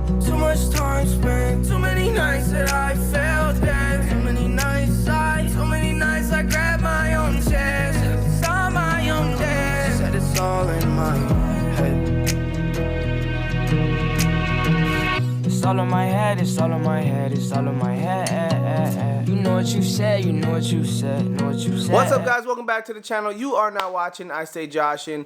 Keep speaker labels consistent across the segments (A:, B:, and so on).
A: Too much time spent, too many nights that I failed at. Too many nights I grabbed my own chest. It's all my own chest. Said it's all in my head. It's all in my head, it's all in my head, it's all in my head. You know what you said, you know what you said, know what you said.
B: What's up, guys? Welcome back to the channel. You are now watching I Stay Joshin'.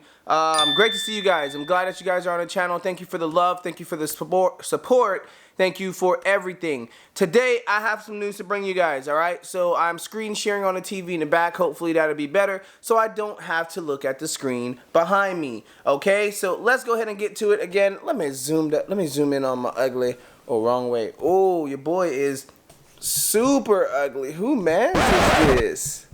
B: Great to see you guys. I'm glad that you guys are on the channel. Thank you for the love. Thank you for the support. Thank you for everything. Today, I have some news to bring you guys, alright? So, I'm screen sharing on the TV in the back. Hopefully, that'll be better, so I don't have to look at the screen behind me, okay? So, let's go ahead and get to it again. Let me zoom in on my ugly. Oh, wrong way. Oh, your boy is super ugly. Who man is this?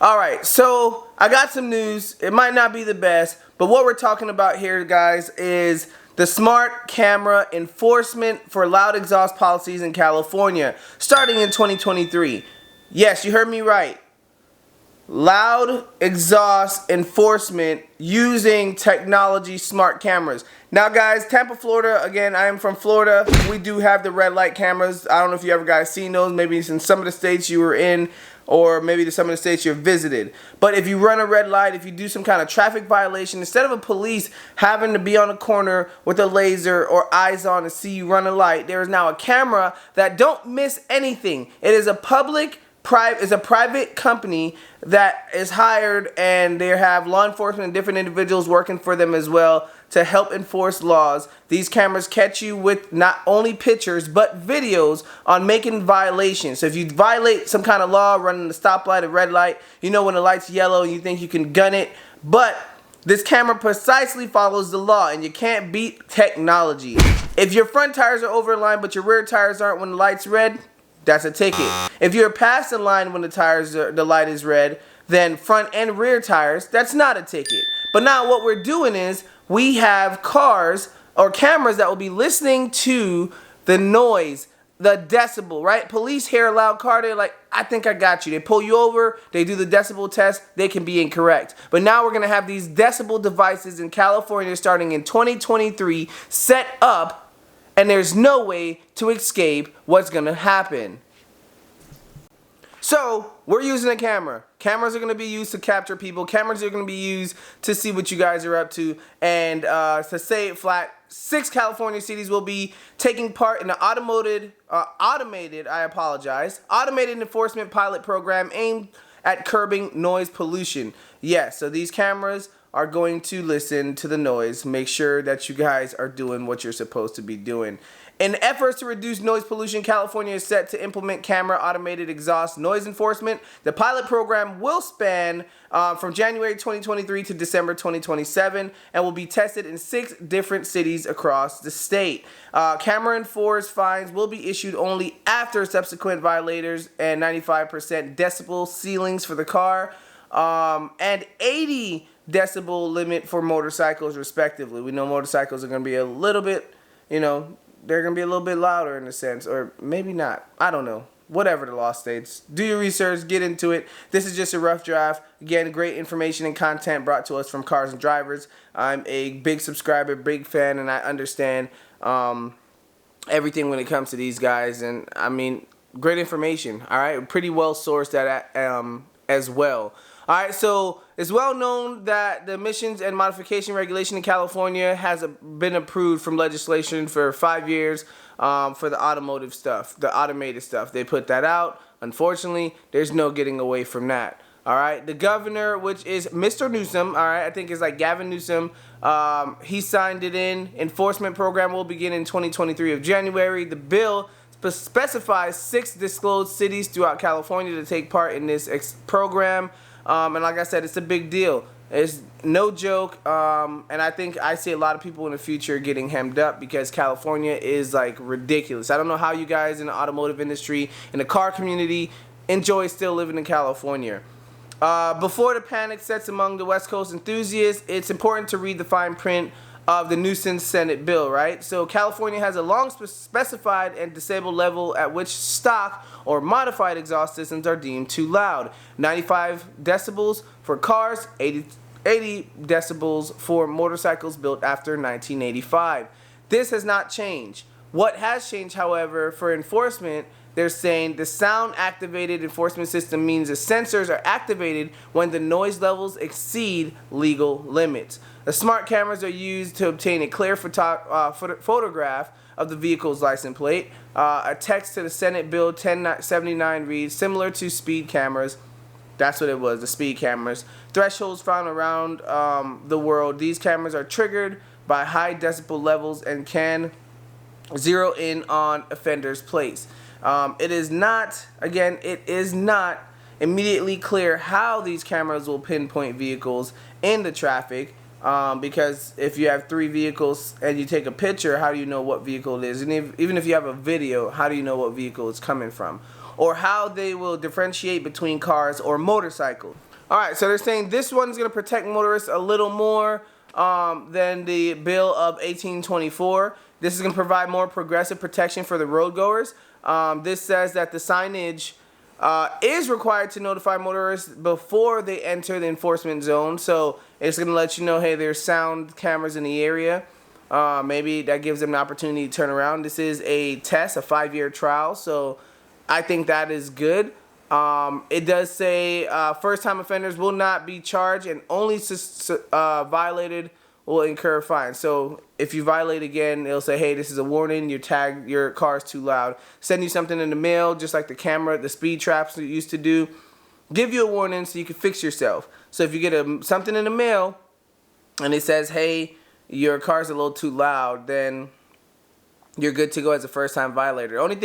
B: Alright, so I got some news. It might not be the best, but what we're talking about here, guys, is the smart camera enforcement for loud exhaust policies in California starting in 2023. Yes, you heard me right. Loud exhaust enforcement using technology smart cameras. Now guys, Tampa, Florida, again, I am from Florida. We do have the red light cameras. I don't know if you ever guys seen those. Maybe it's in some of the states you were in, or maybe some of the states you've visited. But if you run a red light, if you do some kind of traffic violation, instead of a police having to be on a corner with a laser or eyes on to see you run a light, there is now a camera that don't miss anything. It is a private company that is hired, and they have law enforcement and different individuals working for them as well to help enforce laws. These cameras catch you with not only pictures but videos on making violations. So if you violate some kind of law, running the stoplight, a red light, you know when the light's yellow and you think you can gun it, but this camera precisely follows the law, and you can't beat technology. If your front tires are over line but your rear tires aren't when the light's red, that's a ticket. If you're past the line when the light is red, then front and rear tires, that's not a ticket. But now what we're doing is we have cars or cameras that will be listening to the noise, the decibel, right? Police hear a loud car, they're like, I think I got you. They pull you over, they do the decibel test, they can be incorrect. But now we're gonna have these decibel devices in California starting in 2023 set up, and there's no way to escape what's gonna happen. So, we're using a camera. Cameras are going to be used to capture people. Cameras are going to be used to see what you guys are up to. And to say it flat, 6 California cities will be taking part in an automated enforcement pilot program aimed at curbing noise pollution. Yes, so these cameras are going to listen to the noise, make sure that you guys are doing what you're supposed to be doing. In efforts to reduce noise pollution, California is set to implement camera automated exhaust noise enforcement. The pilot program will span from January 2023 to December 2027 and will be tested in 6 different cities across the state. Camera enforced fines will be issued only after subsequent violators and 95% decibel ceilings for the car and 80 decibel limit for motorcycles respectively. We know motorcycles are going to be a little bit, they're going to be a little bit louder in a sense, or maybe not. I don't know. Whatever the law states. Do your research, get into it. This is just a rough draft. Again, great information and content brought to us from Cars and Drivers. I'm a big subscriber, big fan, and I understand everything when it comes to these guys. And I mean, great information, all right? Pretty well sourced as well. Alright, so it's well known that the emissions and modification regulation in California has been approved from legislation for 5 years for the automotive stuff, the automated stuff. They put that out. Unfortunately, there's no getting away from that. Alright, the governor, which is Mr. Newsom, alright, I think it's like Gavin Newsom, he signed it in. Enforcement program will begin in 2023 of January. The bill specifies 6 disclosed cities throughout California to take part in this program. And like I said, it's a big deal. It's no joke. And I think I see a lot of people in the future getting hemmed up because California is like ridiculous. I don't know how you guys in the automotive industry, in the car community, enjoy still living in California. Before the panic sets among the West Coast enthusiasts, it's important to read the fine print of the Newsom Senate bill, right? So California has a long specified and disabled level at which stock or modified exhaust systems are deemed too loud. 95 decibels for cars, 80 decibels for motorcycles built after 1985. This has not changed. What has changed, however, for enforcement, they're saying the sound activated enforcement system means the sensors are activated when the noise levels exceed legal limits. The smart cameras are used to obtain a clear photograph of the vehicle's license plate. A text to the Senate Bill 1079 reads, similar to speed cameras. That's what it was, the speed cameras. Thresholds found around the world. These cameras are triggered by high decibel levels and can zero in on offenders' plates. It is not immediately clear how these cameras will pinpoint vehicles in the traffic, because if you have 3 vehicles and you take a picture, how do you know what vehicle it is? And even if you have a video, how do you know what vehicle it's coming from? Or how they will differentiate between cars or motorcycles. Alright, so they're saying this one's going to protect motorists a little more than the Bill of 1824. This is going to provide more progressive protection for the road goers. This says that the signage is required to notify motorists before they enter the enforcement zone. So it's going to let you know, hey, there's sound cameras in the area. Maybe that gives them an opportunity to turn around. This is a test, a 5-year trial. So I think that is good. It does say first-time offenders will not be charged, and only violated will incur a fine. So if you violate again, it'll say, hey, this is a warning, your car is too loud. Send you something in the mail, just like the camera, the speed traps used to do. Give you a warning so you can fix yourself. So if you get something in the mail and it says, hey, your car's a little too loud, then you're good to go as a first-time violator. Only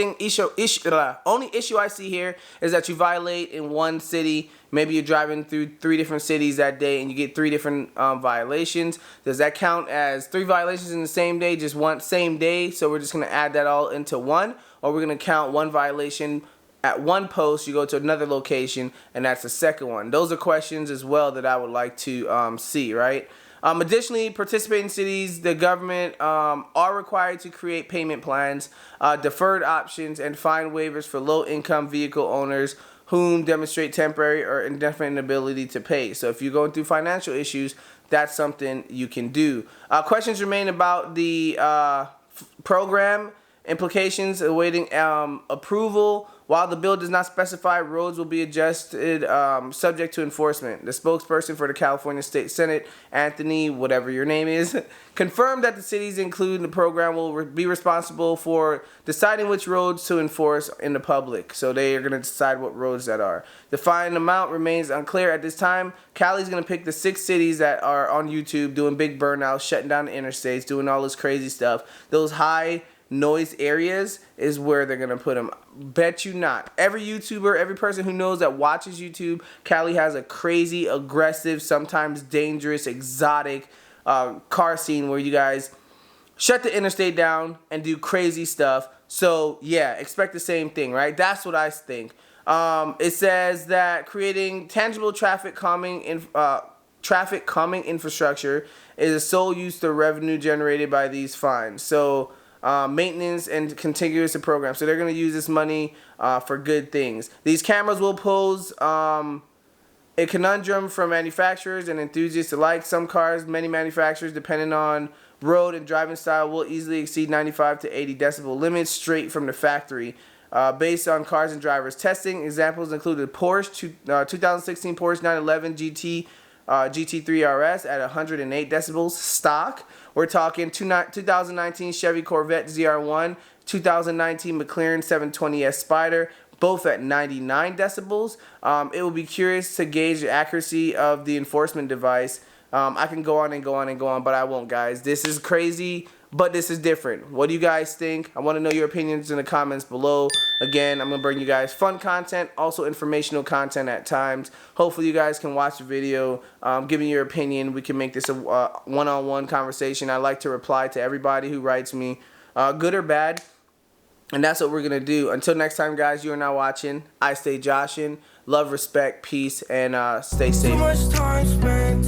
B: issue I see here is that you violate in one city. Maybe you're driving through 3 different cities that day and you get 3 different violations. Does that count as 3 violations in the same day, just one same day? So we're just going to add that all into one, or we're going to count 1 violation at one post, you go to another location, and that's the second one. Those are questions as well that I would like to see, right? Additionally, participating cities, the government are required to create payment plans, deferred options, and fine waivers for low-income vehicle owners whom demonstrate temporary or indefinite inability to pay. So if you're going through financial issues, that's something you can do. Questions remain about the program implications awaiting approval. While the bill does not specify, roads will be adjusted subject to enforcement. The spokesperson for the California State Senate, Anthony, whatever your name is, confirmed that the cities included in the program will be responsible for deciding which roads to enforce in the public. So they are going to decide what roads that are. The fine amount remains unclear at this time. Cali's going to pick the 6 cities that are on YouTube doing big burnouts, shutting down the interstates, doing all this crazy stuff. Those high noise areas is where they're gonna put them. Bet you not. Every YouTuber, every person who knows that watches YouTube, Cali has a crazy, aggressive, sometimes dangerous, exotic car scene where you guys shut the interstate down and do crazy stuff. So yeah, expect the same thing, right? That's what I think. It says that creating tangible traffic calming infrastructure is a sole use of revenue generated by these fines. So maintenance and contiguous programs. So they're going to use this money for good things. These cameras will pose a conundrum for manufacturers and enthusiasts alike. Some cars, many manufacturers, depending on road and driving style, will easily exceed 95 to 80 decibel limits straight from the factory. Based on cars and drivers testing, examples include the Porsche 2016 Porsche 911 GT3 RS at 108 decibels stock. We're talking 2019 Chevy Corvette ZR1, 2019 McLaren 720S Spider, both at 99 decibels. It will be curious to gauge the accuracy of the enforcement device. I can go on and go on and go on, but I won't, guys. This is crazy, but this is different. What do you guys think? I want to know your opinions in the comments below. Again, I'm going to bring you guys fun content, also informational content at times. Hopefully you guys can watch the video, give me your opinion. We can make this a one-on-one conversation. I like to reply to everybody who writes me, good or bad. And that's what we're going to do. Until next time, guys, you are now watching I Stay Joshin'. Love, respect, peace, and stay safe.
A: Too much time spent,